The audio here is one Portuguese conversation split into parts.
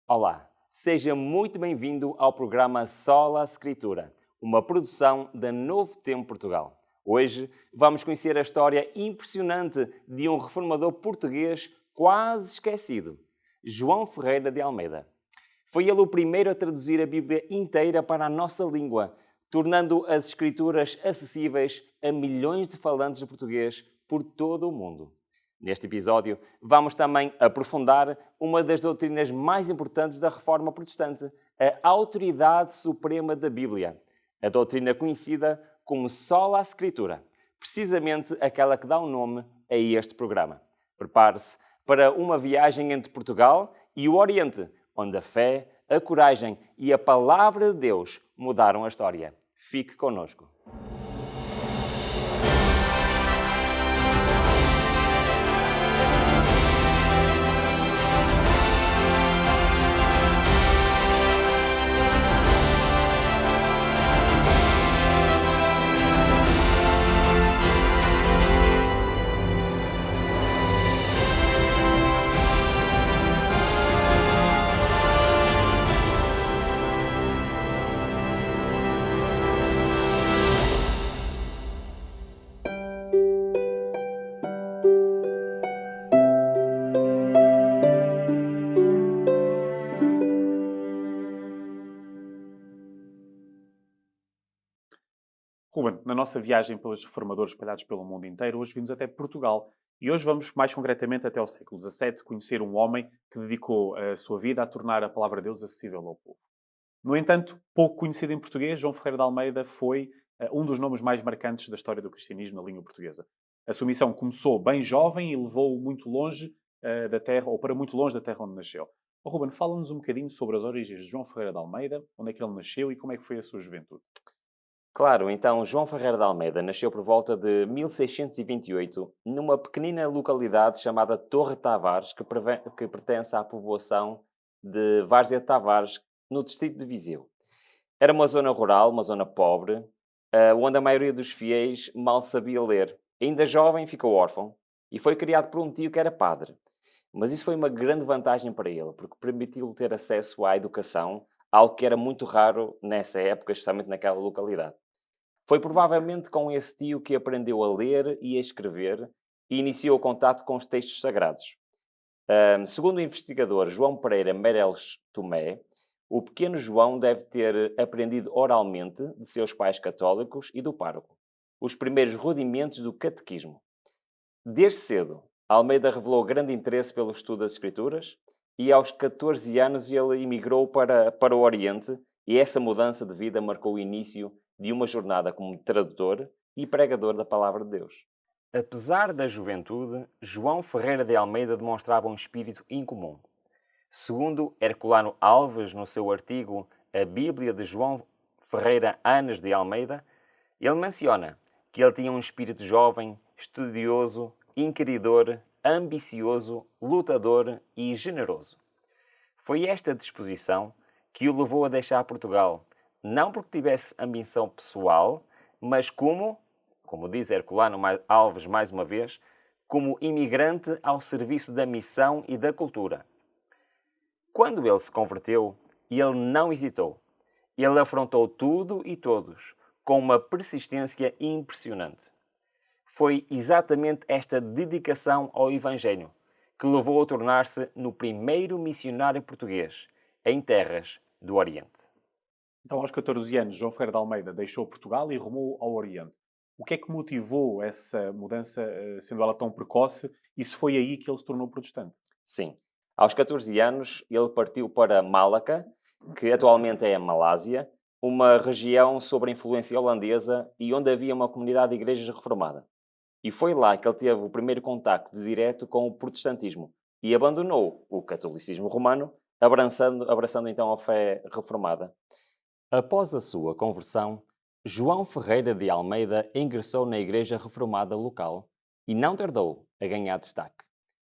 Olá, seja muito bem-vindo ao programa Sola Escritura, uma produção da Novo Tempo Portugal. Hoje vamos conhecer a história impressionante de um reformador português quase esquecido, João Ferreira de Almeida. Foi ele o primeiro a traduzir a Bíblia inteira para a nossa língua, tornando as Escrituras acessíveis a milhões de falantes de português por todo o mundo. Neste episódio, vamos também aprofundar uma das doutrinas mais importantes da Reforma Protestante, a autoridade suprema da Bíblia, a doutrina conhecida como Sola Escritura, precisamente aquela que dá o nome a este programa. Prepare-se para uma viagem entre Portugal e o Oriente, onde a fé, a coragem e a palavra de Deus mudaram a história. Fique connosco. Ruben, na nossa viagem pelos reformadores espalhados pelo mundo inteiro, hoje vimos até Portugal. E hoje vamos mais concretamente até ao século XVII, conhecer um homem que dedicou a sua vida a tornar a palavra de Deus acessível ao povo. No entanto, pouco conhecido em português, João Ferreira de Almeida foi um dos nomes mais marcantes da história do cristianismo na língua portuguesa. A sua missão começou bem jovem e levou-o muito longe da terra, ou para muito longe da terra onde nasceu. Ruben, fala-nos um bocadinho sobre as origens de João Ferreira de Almeida, onde é que ele nasceu e como é que foi a sua juventude. Claro, então João Ferreira de Almeida nasceu por volta de 1628 numa pequenina localidade chamada Torre Tavares, que pertence à povoação de Várzea de Tavares, no distrito de Viseu. Era uma zona rural, uma zona pobre, onde a maioria dos fiéis mal sabia ler. Ainda jovem, ficou órfão e foi criado por um tio que era padre. Mas isso foi uma grande vantagem para ele, porque permitiu-lhe ter acesso à educação, algo que era muito raro nessa época, especialmente naquela localidade. Foi provavelmente com esse tio que aprendeu a ler e a escrever e iniciou o contato com os textos sagrados. Segundo o investigador João Pereira Meireles Tomé, o pequeno João deve ter aprendido oralmente de seus pais católicos e do pároco os primeiros rudimentos do catequismo. Desde cedo, Almeida revelou grande interesse pelo estudo das Escrituras e aos 14 anos ele emigrou para o Oriente e essa mudança de vida marcou o início de uma jornada como tradutor e pregador da Palavra de Deus. Apesar da juventude, João Ferreira de Almeida demonstrava um espírito incomum. Segundo Herculano Alves, no seu artigo A Bíblia de João Ferreira Anes de Almeida, ele menciona que ele tinha um espírito jovem, estudioso, inquiridor, ambicioso, lutador e generoso. Foi esta disposição que o levou a deixar Portugal, não porque tivesse ambição pessoal, mas como diz Herculano Alves mais uma vez, como imigrante ao serviço da missão e da cultura. Quando ele se converteu, ele não hesitou. Ele afrontou tudo e todos, com uma persistência impressionante. Foi exatamente esta dedicação ao Evangelho que o levou a tornar-se no primeiro missionário português em terras do Oriente. Então, aos 14 anos, João Ferreira de Almeida deixou Portugal e rumou ao Oriente. O que é que motivou essa mudança, sendo ela tão precoce, e se foi aí que ele se tornou protestante? Sim. Aos 14 anos, ele partiu para Malaca, que atualmente é a Malásia, uma região sob a influência holandesa e onde havia uma comunidade de igrejas reformada. E foi lá que ele teve o primeiro contacto direto com o protestantismo e abandonou o catolicismo romano, abraçando então a fé reformada. Após a sua conversão, João Ferreira de Almeida ingressou na Igreja Reformada local e não tardou a ganhar destaque.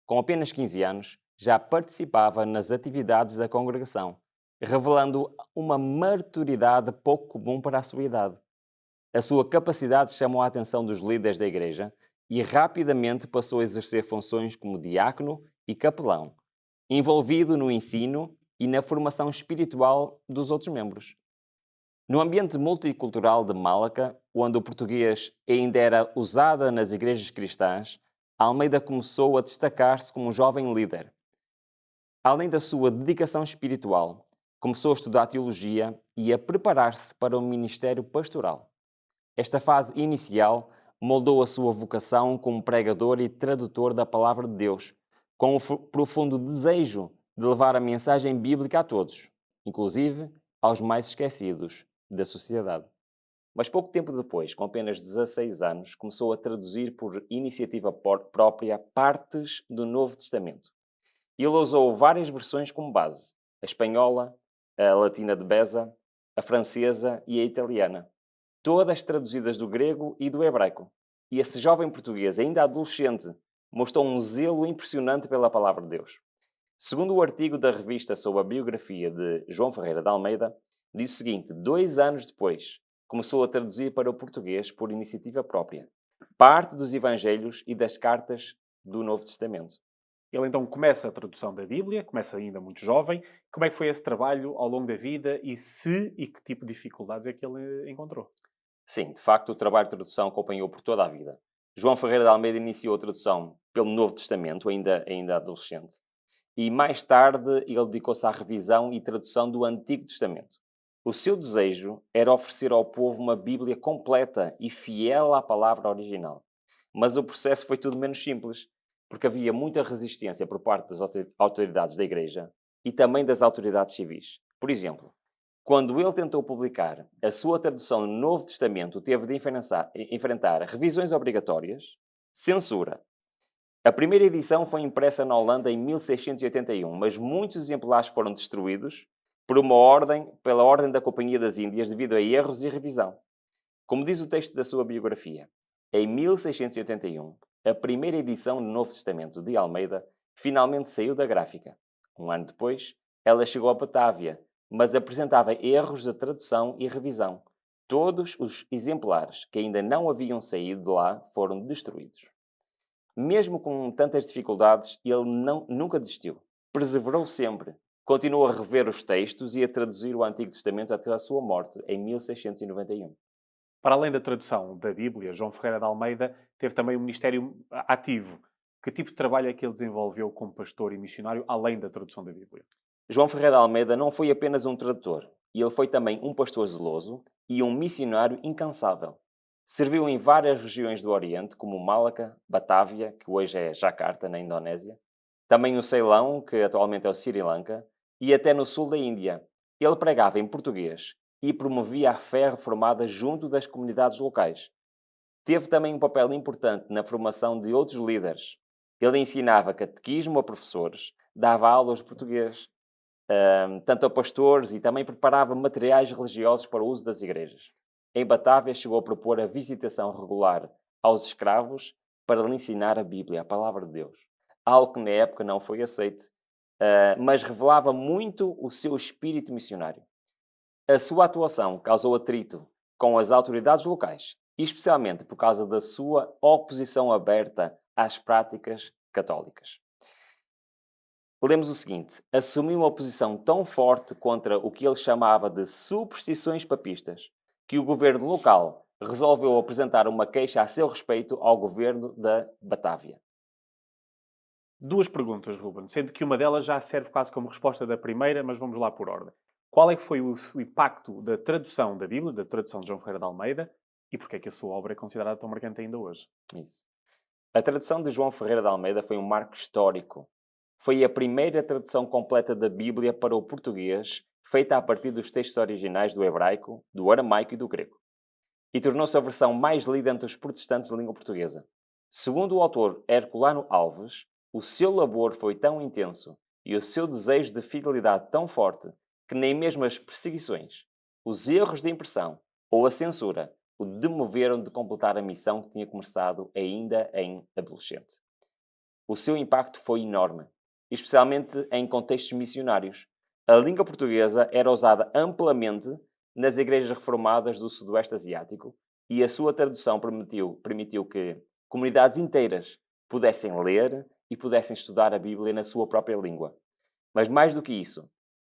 Com apenas 15 anos, já participava nas atividades da congregação, revelando uma maturidade pouco comum para a sua idade. A sua capacidade chamou a atenção dos líderes da Igreja e rapidamente passou a exercer funções como diácono e capelão, envolvido no ensino e na formação espiritual dos outros membros. No ambiente multicultural de Malaca, onde o português ainda era usado nas igrejas cristãs, Almeida começou a destacar-se como um jovem líder. Além da sua dedicação espiritual, começou a estudar teologia e a preparar-se para o ministério pastoral. Esta fase inicial moldou a sua vocação como pregador e tradutor da palavra de Deus, com o profundo desejo de levar a mensagem bíblica a todos, inclusive aos mais esquecidos da sociedade. Mas pouco tempo depois, com apenas 16 anos, começou a traduzir por iniciativa própria partes do Novo Testamento. Ele usou várias versões como base: a espanhola, a latina de Beza, a francesa e a italiana, todas traduzidas do grego e do hebraico. E esse jovem português, ainda adolescente, mostrou um zelo impressionante pela palavra de Deus. Segundo o artigo da revista sobre a biografia de João Ferreira de Almeida, diz o seguinte: 2 anos depois, começou a traduzir para o português por iniciativa própria parte dos Evangelhos e das cartas do Novo Testamento. Ele então começa a tradução da Bíblia, começa ainda muito jovem. Como é que foi esse trabalho ao longo da vida e que tipo de dificuldades é que ele encontrou? Sim, de facto, o trabalho de tradução acompanhou por toda a vida. João Ferreira de Almeida iniciou a tradução pelo Novo Testamento, ainda adolescente, e mais tarde ele dedicou-se à revisão e tradução do Antigo Testamento. O seu desejo era oferecer ao povo uma Bíblia completa e fiel à palavra original. Mas o processo foi tudo menos simples, porque havia muita resistência por parte das autoridades da Igreja e também das autoridades civis. Por exemplo, quando ele tentou publicar a sua tradução no Novo Testamento, teve de enfrentar revisões obrigatórias, censura. A primeira edição foi impressa na Holanda em 1681, mas muitos exemplares foram destruídos pela ordem da Companhia das Índias devido a erros e revisão. Como diz o texto da sua biografia, em 1681, a primeira edição do Novo Testamento de Almeida finalmente saiu da gráfica. Um ano depois, ela chegou a Batávia, mas apresentava erros de tradução e revisão. Todos os exemplares que ainda não haviam saído de lá foram destruídos. Mesmo com tantas dificuldades, ele nunca desistiu. Perseverou sempre. Continuou a rever os textos e a traduzir o Antigo Testamento até a sua morte, em 1691. Para além da tradução da Bíblia, João Ferreira de Almeida teve também um ministério ativo. Que tipo de trabalho é que ele desenvolveu como pastor e missionário, além da tradução da Bíblia? João Ferreira de Almeida não foi apenas um tradutor, ele foi também um pastor zeloso e um missionário incansável. Serviu em várias regiões do Oriente, como Malaca, Batávia, que hoje é Jakarta, na Indonésia, também o Ceilão, que atualmente é o Sri Lanka, e até no sul da Índia. Ele pregava em português e promovia a fé reformada junto das comunidades locais. Teve também um papel importante na formação de outros líderes. Ele ensinava catequismo a professores, dava aulas de português, tanto a pastores, e também preparava materiais religiosos para o uso das igrejas. Em Batávia chegou a propor a visitação regular aos escravos para lhe ensinar a Bíblia, a palavra de Deus. Algo que na época não foi aceito, mas revelava muito o seu espírito missionário. A sua atuação causou atrito com as autoridades locais, especialmente por causa da sua oposição aberta às práticas católicas. Lemos o seguinte: assumiu uma posição tão forte contra o que ele chamava de superstições papistas, que o governo local resolveu apresentar uma queixa a seu respeito ao governo da Batávia. Duas perguntas, Ruben, sendo que uma delas já serve quase como resposta da primeira, mas vamos lá por ordem. Qual é que foi o impacto da tradução da Bíblia, da tradução de João Ferreira de Almeida, e porquê é que a sua obra é considerada tão marcante ainda hoje? Isso. A tradução de João Ferreira de Almeida foi um marco histórico. Foi a primeira tradução completa da Bíblia para o português, feita a partir dos textos originais do hebraico, do aramaico e do grego. E tornou-se a versão mais lida entre os protestantes de língua portuguesa. Segundo o autor Herculano Alves, o seu labor foi tão intenso e o seu desejo de fidelidade tão forte que nem mesmo as perseguições, os erros de impressão ou a censura o demoveram de completar a missão que tinha começado ainda em adolescente. O seu impacto foi enorme, especialmente em contextos missionários. A língua portuguesa era usada amplamente nas igrejas reformadas do Sudoeste Asiático e a sua tradução permitiu que comunidades inteiras pudessem ler e pudessem estudar a Bíblia na sua própria língua. Mas mais do que isso,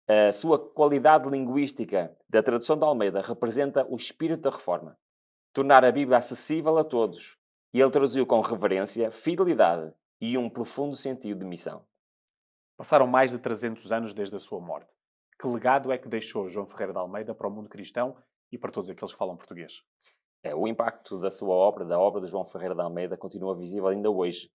A sua qualidade linguística da tradução de Almeida representa o espírito da reforma. Tornar a Bíblia acessível a todos. E ele traduziu com reverência, fidelidade e um profundo sentido de missão. Passaram mais de 300 anos desde a sua morte. Que legado é que deixou João Ferreira de Almeida para o mundo cristão e para todos aqueles que falam português? O impacto da sua obra, da obra de João Ferreira de Almeida, continua visível ainda hoje.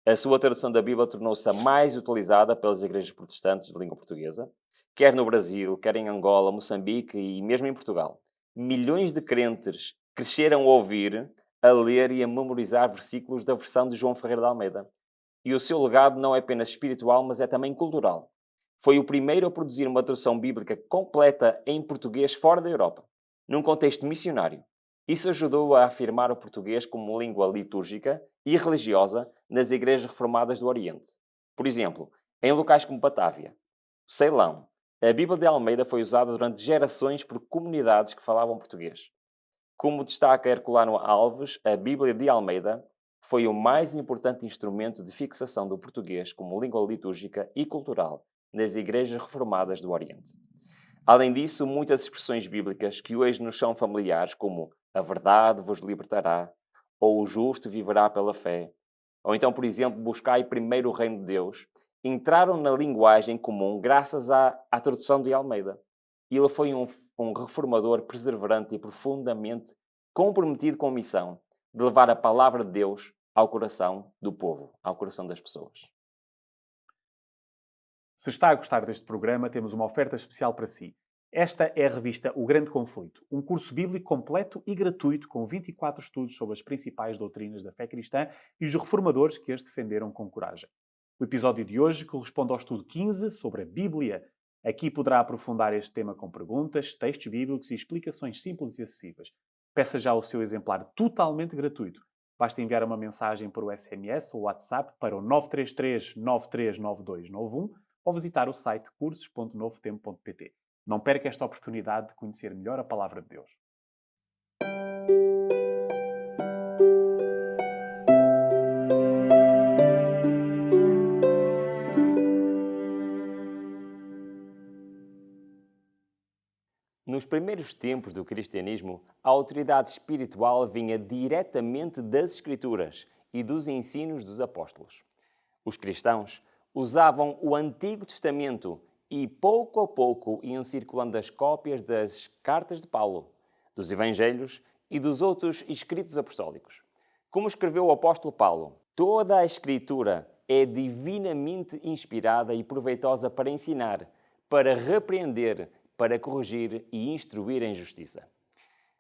A sua tradução da Bíblia tornou-se a mais utilizada pelas igrejas protestantes de língua portuguesa, quer no Brasil, quer em Angola, Moçambique e mesmo em Portugal. Milhões de crentes cresceram a ouvir, a ler e a memorizar versículos da versão de João Ferreira de Almeida. E o seu legado não é apenas espiritual, mas é também cultural. Foi o primeiro a produzir uma tradução bíblica completa em português fora da Europa, num contexto missionário. Isso ajudou a afirmar o português como língua litúrgica e religiosa nas igrejas reformadas do Oriente. Por exemplo, em locais como Batávia, Ceilão, a Bíblia de Almeida foi usada durante gerações por comunidades que falavam português. Como destaca Herculano Alves, a Bíblia de Almeida foi o mais importante instrumento de fixação do português como língua litúrgica e cultural nas igrejas reformadas do Oriente. Além disso, muitas expressões bíblicas que hoje nos são familiares, como a verdade vos libertará, ou o justo viverá pela fé, ou então, por exemplo, buscai primeiro o reino de Deus, entraram na linguagem comum graças à tradução de Almeida. Ele foi um reformador perseverante e profundamente comprometido com a missão de levar a palavra de Deus ao coração do povo, ao coração das pessoas. Se está a gostar deste programa, temos uma oferta especial para si. Esta é a revista O Grande Conflito, um curso bíblico completo e gratuito com 24 estudos sobre as principais doutrinas da fé cristã e os reformadores que as defenderam com coragem. O episódio de hoje corresponde ao estudo 15 sobre a Bíblia. Aqui poderá aprofundar este tema com perguntas, textos bíblicos e explicações simples e acessíveis. Peça já o seu exemplar totalmente gratuito. Basta enviar uma mensagem por SMS ou WhatsApp para o 933 939291 ou visitar o site cursos.novotempo.pt. Não perca esta oportunidade de conhecer melhor a Palavra de Deus. Nos primeiros tempos do cristianismo, a autoridade espiritual vinha diretamente das Escrituras e dos ensinos dos apóstolos. Os cristãos usavam o Antigo Testamento e, pouco a pouco, iam circulando as cópias das cartas de Paulo, dos Evangelhos e dos outros escritos apostólicos. Como escreveu o apóstolo Paulo, toda a Escritura é divinamente inspirada e proveitosa para ensinar, para repreender, para corrigir e instruir em justiça.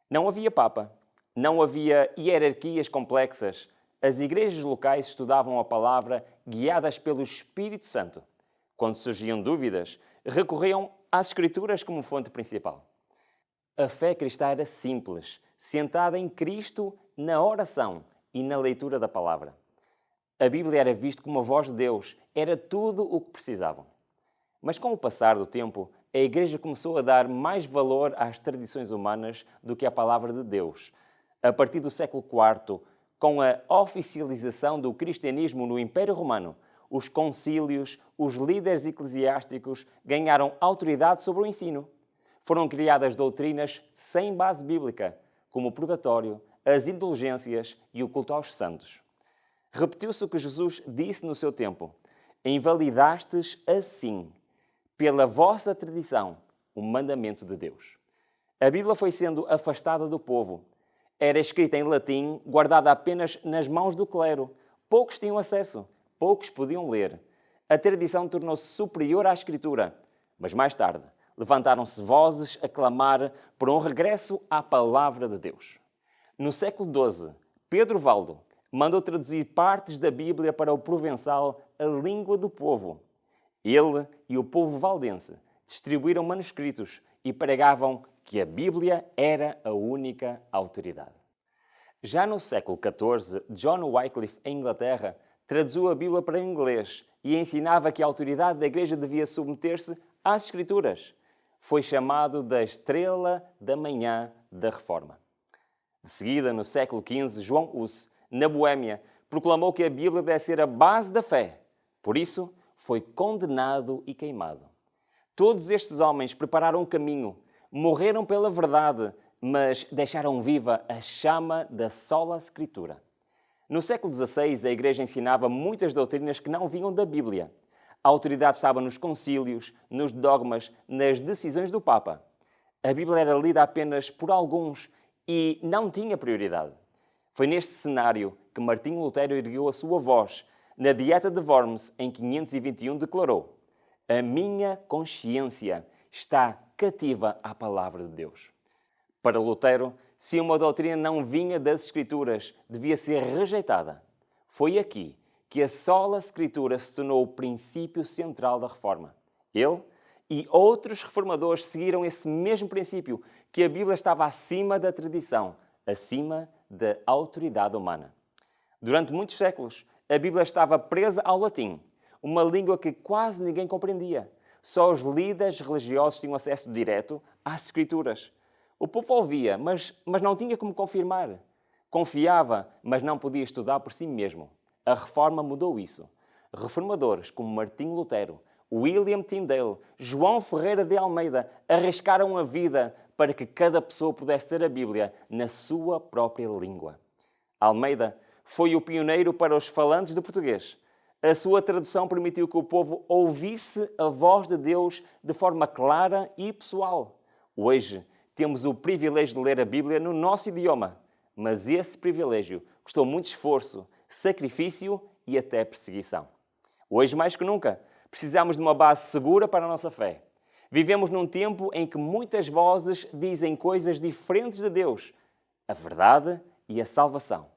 Não havia Papa, não havia hierarquias complexas. As igrejas locais estudavam a palavra guiadas pelo Espírito Santo. Quando surgiam dúvidas, recorriam às Escrituras como fonte principal. A fé cristã era simples, sentada em Cristo na oração e na leitura da palavra. A Bíblia era vista como a voz de Deus, era tudo o que precisavam. Mas com o passar do tempo, a Igreja começou a dar mais valor às tradições humanas do que à palavra de Deus. A partir do século IV, com a oficialização do cristianismo no Império Romano, os concílios, os líderes eclesiásticos ganharam autoridade sobre o ensino. Foram criadas doutrinas sem base bíblica, como o purgatório, as indulgências e o culto aos santos. Repetiu-se o que Jesus disse no seu tempo: invalidastes assim, pela vossa tradição, o mandamento de Deus. A Bíblia foi sendo afastada do povo. Era escrita em latim, guardada apenas nas mãos do clero. Poucos tinham acesso, poucos podiam ler. A tradição tornou-se superior à Escritura. Mas mais tarde, levantaram-se vozes a clamar por um regresso à palavra de Deus. No século XII, Pedro Valdo mandou traduzir partes da Bíblia para o provençal, a língua do povo. Ele e o povo valdense distribuíram manuscritos e pregavam que a Bíblia era a única autoridade. Já no século XIV, John Wycliffe, em Inglaterra, traduziu a Bíblia para o inglês e ensinava que a autoridade da Igreja devia submeter-se às Escrituras. Foi chamado da Estrela da Manhã da Reforma. De seguida, no século XV, João Hus, na Boêmia, proclamou que a Bíblia deve ser a base da fé. Por isso, foi condenado e queimado. Todos estes homens prepararam o caminho, morreram pela verdade, mas deixaram viva a chama da sola Escritura. No século XVI, a Igreja ensinava muitas doutrinas que não vinham da Bíblia. A autoridade estava nos concílios, nos dogmas, nas decisões do Papa. A Bíblia era lida apenas por alguns e não tinha prioridade. Foi neste cenário que Martinho Lutero ergueu a sua voz. Na Dieta de Worms, em 521, declarou: "A minha consciência está cativa à palavra de Deus." Para Lutero, se uma doutrina não vinha das Escrituras, devia ser rejeitada. Foi aqui que a sola Escritura se tornou o princípio central da Reforma. Ele e outros reformadores seguiram esse mesmo princípio, que a Bíblia estava acima da tradição, acima da autoridade humana. Durante muitos séculos, a Bíblia estava presa ao latim, uma língua que quase ninguém compreendia. Só os líderes religiosos tinham acesso direto às Escrituras. O povo ouvia, mas não tinha como confirmar. Confiava, mas não podia estudar por si mesmo. A Reforma mudou isso. Reformadores como Martinho Lutero, William Tyndale, João Ferreira de Almeida arriscaram a vida para que cada pessoa pudesse ter a Bíblia na sua própria língua. Almeida foi o pioneiro para os falantes de português. A sua tradução permitiu que o povo ouvisse a voz de Deus de forma clara e pessoal. Hoje, temos o privilégio de ler a Bíblia no nosso idioma, mas esse privilégio custou muito esforço, sacrifício e até perseguição. Hoje, mais que nunca, precisamos de uma base segura para a nossa fé. Vivemos num tempo em que muitas vozes dizem coisas diferentes de Deus, a verdade e a salvação.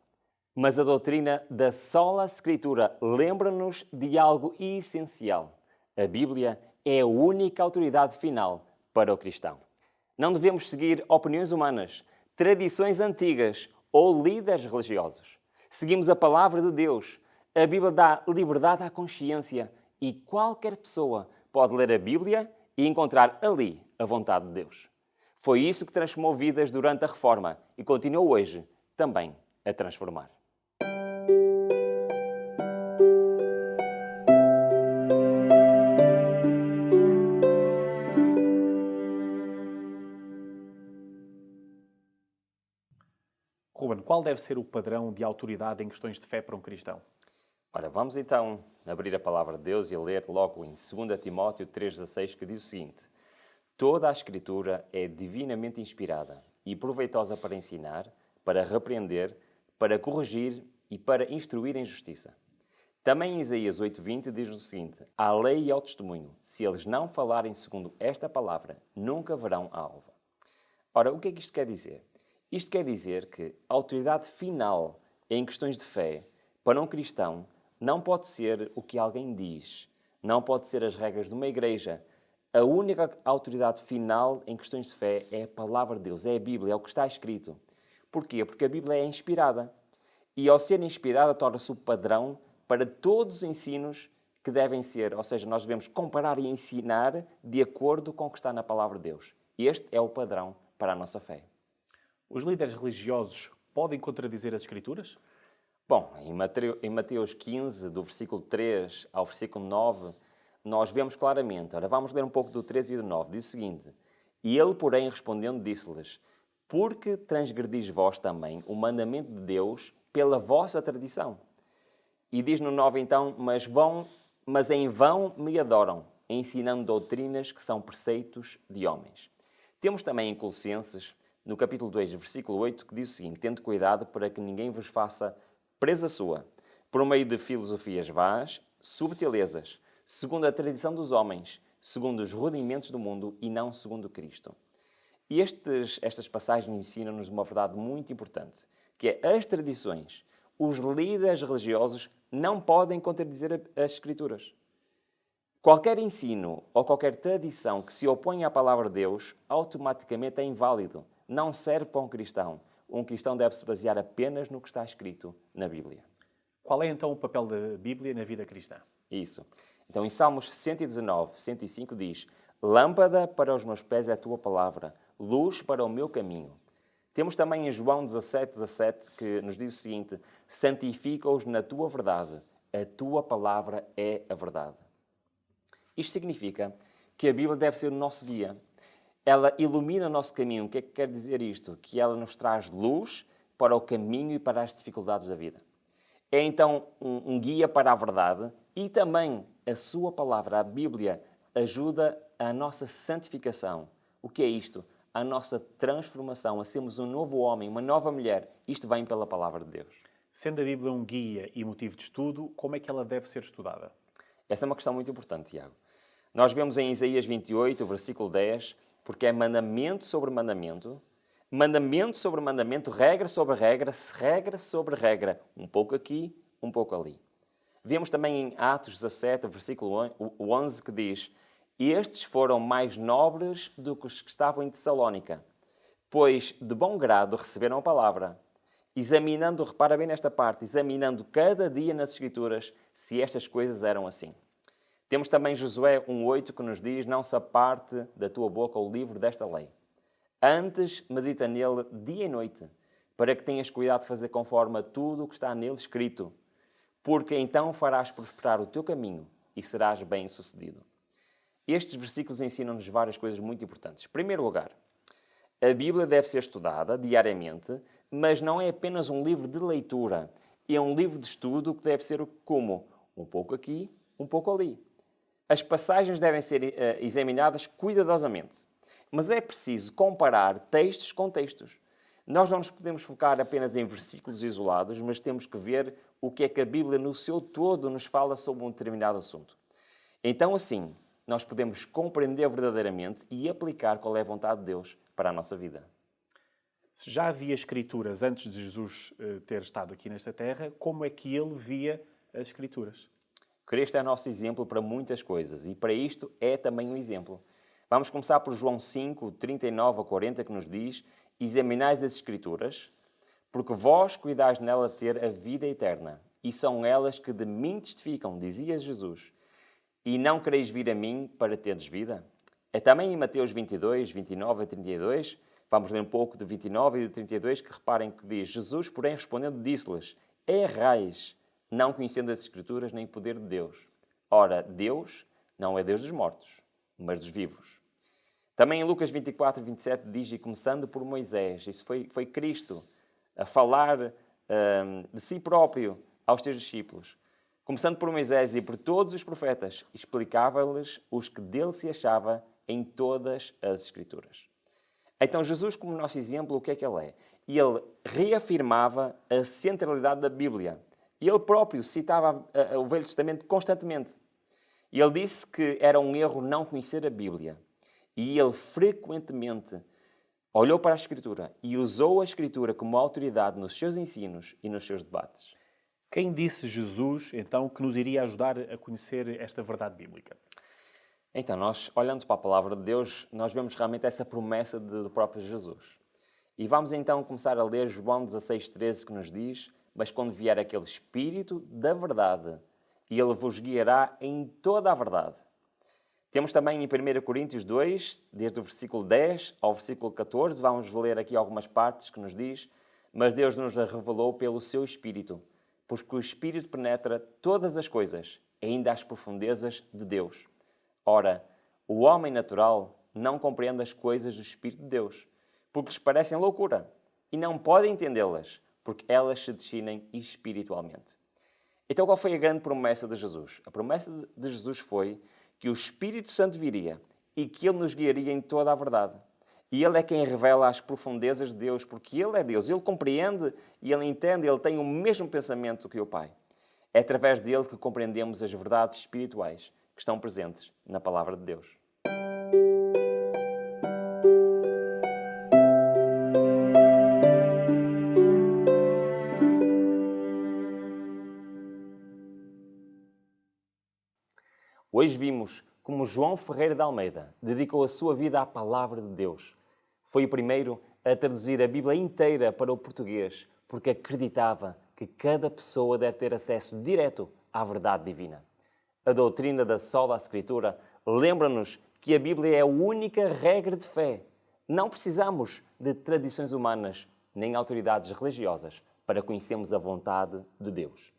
Mas a doutrina da sola Escritura lembra-nos de algo essencial. A Bíblia é a única autoridade final para o cristão. Não devemos seguir opiniões humanas, tradições antigas ou líderes religiosos. Seguimos a palavra de Deus. A Bíblia dá liberdade à consciência e qualquer pessoa pode ler a Bíblia e encontrar ali a vontade de Deus. Foi isso que transformou vidas durante a Reforma e continua hoje também a transformar. Ruben, qual deve ser o padrão de autoridade em questões de fé para um cristão? Ora, vamos então abrir a palavra de Deus e ler logo em 2 Timóteo 3,16, que diz o seguinte: "Toda a Escritura é divinamente inspirada e proveitosa para ensinar, para repreender, para corrigir e para instruir em justiça." Também em Isaías 8,20 diz o seguinte: "À lei e ao testemunho, se eles não falarem segundo esta palavra, nunca verão a alva." Ora, o que é que isto quer dizer? Isto quer dizer que a autoridade final em questões de fé para um cristão não pode ser o que alguém diz, não pode ser as regras de uma igreja. A única autoridade final em questões de fé é a palavra de Deus, é a Bíblia, é o que está escrito. Porquê? Porque a Bíblia é inspirada. E ao ser inspirada, torna-se o padrão para todos os ensinos que devem ser. Ou seja, nós devemos comparar e ensinar de acordo com o que está na palavra de Deus. Este é o padrão para a nossa fé. Os líderes religiosos podem contradizer as Escrituras? Bom, em Mateus 15, do versículo 3 ao versículo 9, nós vemos claramente. Ora, vamos ler um pouco do 3 e do 9. Diz o seguinte: "E ele, porém, respondendo, disse-lhes: Porque transgredis vós também o mandamento de Deus pela vossa tradição?" E diz no 9 então: Mas em vão me adoram, ensinando doutrinas que são preceitos de homens." Temos também em Colossenses, no capítulo 2, versículo 8, que diz o seguinte: "Tende cuidado para que ninguém vos faça presa sua, por meio de filosofias vãs, subtilezas, segundo a tradição dos homens, segundo os rudimentos do mundo e não segundo Cristo." E estas passagens ensinam-nos uma verdade muito importante, que é as tradições, os líderes religiosos não podem contradizer as Escrituras. Qualquer ensino ou qualquer tradição que se oponha à palavra de Deus automaticamente é inválido, não serve para um cristão. Um cristão deve se basear apenas no que está escrito na Bíblia. Qual é então o papel da Bíblia na vida cristã? Isso. Então, em Salmos 119, 105 diz: "Lâmpada para os meus pés é a tua palavra, luz para o meu caminho." Temos também em João 17, 17, que nos diz o seguinte: "Santifica-os na tua verdade, a tua palavra é a verdade." Isto significa que a Bíblia deve ser o nosso guia. Ela ilumina o nosso caminho. O que é que quer dizer isto? Que ela nos traz luz para o caminho e para as dificuldades da vida. É então um guia para a verdade e também a sua palavra, a Bíblia, ajuda a nossa santificação. O que é isto? A nossa transformação, a sermos um novo homem, uma nova mulher. Isto vem pela palavra de Deus. Sendo a Bíblia um guia e motivo de estudo, como é que ela deve ser estudada? Essa é uma questão muito importante, Tiago. Nós vemos em Isaías 28, versículo 10, porque é mandamento sobre mandamento, mandamento sobre mandamento, regra sobre regra, regra sobre regra, um pouco aqui, um pouco ali. Vemos também em Atos 17, versículo 11, que diz: estes foram mais nobres do que os que estavam em Tessalónica, pois de bom grado receberam a palavra, examinando, repara bem nesta parte, examinando cada dia nas Escrituras se estas coisas eram assim. Temos também Josué 1,8 que nos diz: não se aparte da tua boca o livro desta lei. Antes medita nele dia e noite, para que tenhas cuidado de fazer conforme a tudo o que está nele escrito, porque então farás prosperar o teu caminho e serás bem-sucedido. Estes versículos ensinam-nos várias coisas muito importantes. Em primeiro lugar, a Bíblia deve ser estudada diariamente, mas não é apenas um livro de leitura. É um livro de estudo que deve ser como? Um pouco aqui, um pouco ali. As passagens devem ser examinadas cuidadosamente. Mas é preciso comparar textos com textos. Nós não nos podemos focar apenas em versículos isolados, mas temos que ver o que é que a Bíblia no seu todo nos fala sobre um determinado assunto. Então, assim, nós podemos compreender verdadeiramente e aplicar qual é a vontade de Deus para a nossa vida. Se já havia Escrituras antes de Jesus ter estado aqui nesta terra, como é que ele via as Escrituras? Cristo é nosso exemplo para muitas coisas e para isto é também um exemplo. Vamos começar por João 5, 39 a 40, que nos diz: examinais as Escrituras, porque vós cuidais nela ter a vida eterna, e são elas que de mim testificam, dizia Jesus. E não quereis vir a mim para teres vida? É também em Mateus 22, 29 a 32, vamos ler um pouco do 29 e do 32, que reparem que diz: Jesus, porém, respondendo, disse-lhes: errais, não conhecendo as Escrituras nem o poder de Deus. Ora, Deus não é Deus dos mortos, mas dos vivos. Também em Lucas 24, 27 diz: e começando por Moisés, isso foi Cristo a falar de si próprio aos seus discípulos. Começando por Moisés e por todos os profetas, explicava-lhes os que dele se achava em todas as Escrituras. Então Jesus, como nosso exemplo, o que é que ele é? Ele reafirmava a centralidade da Bíblia. E ele próprio citava o Velho Testamento constantemente. E ele disse que era um erro não conhecer a Bíblia. E ele frequentemente olhou para a Escritura e usou a Escritura como autoridade nos seus ensinos e nos seus debates. Quem disse Jesus, então, que nos iria ajudar a conhecer esta verdade bíblica? Então, nós, olhando para a Palavra de Deus, nós vemos realmente essa promessa do próprio Jesus. E vamos então começar a ler João 16,13, que nos diz: mas quando vier aquele Espírito da verdade, ele vos guiará em toda a verdade. Temos também em 1 Coríntios 2, desde o versículo 10 ao versículo 14, vamos ler aqui algumas partes que nos diz: mas Deus nos a revelou pelo seu Espírito, porque o Espírito penetra todas as coisas, ainda às profundezas de Deus. Ora, o homem natural não compreende as coisas do Espírito de Deus, porque lhes parecem loucura, e não pode entendê-las, porque elas se discernem espiritualmente. Então, qual foi a grande promessa de Jesus? A promessa de Jesus foi que o Espírito Santo viria e que Ele nos guiaria em toda a verdade. E Ele é quem revela as profundezas de Deus, porque Ele é Deus. Ele compreende e Ele entende, Ele tem o mesmo pensamento que o Pai. É através dele que compreendemos as verdades espirituais que estão presentes na Palavra de Deus. Hoje vimos como João Ferreira de Almeida dedicou a sua vida à Palavra de Deus. Foi o primeiro a traduzir a Bíblia inteira para o português, porque acreditava que cada pessoa deve ter acesso direto à verdade divina. A doutrina da sola Escritura lembra-nos que a Bíblia é a única regra de fé. Não precisamos de tradições humanas nem autoridades religiosas para conhecermos a vontade de Deus.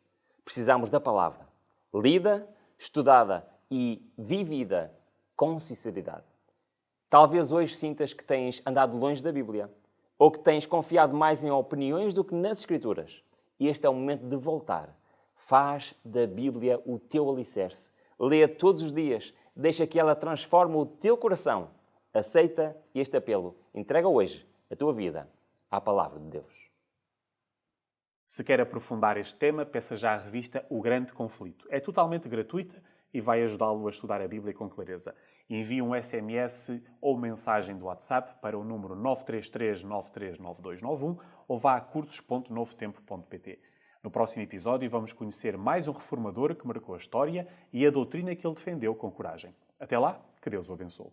Precisamos da palavra, lida, estudada e vivida com sinceridade. Talvez hoje sintas que tens andado longe da Bíblia ou que tens confiado mais em opiniões do que nas Escrituras. E este é o momento de voltar. Faz da Bíblia o teu alicerce. Lê-a todos os dias. Deixa que ela transforme o teu coração. Aceita este apelo. Entrega hoje a tua vida à Palavra de Deus. Se quer aprofundar este tema, peça já a revista O Grande Conflito. É totalmente gratuita e vai ajudá-lo a estudar a Bíblia com clareza. Envie um SMS ou mensagem do WhatsApp para o número 933939291 ou vá a cursos.novotempo.pt. No próximo episódio vamos conhecer mais um reformador que marcou a história e a doutrina que ele defendeu com coragem. Até lá, que Deus o abençoe.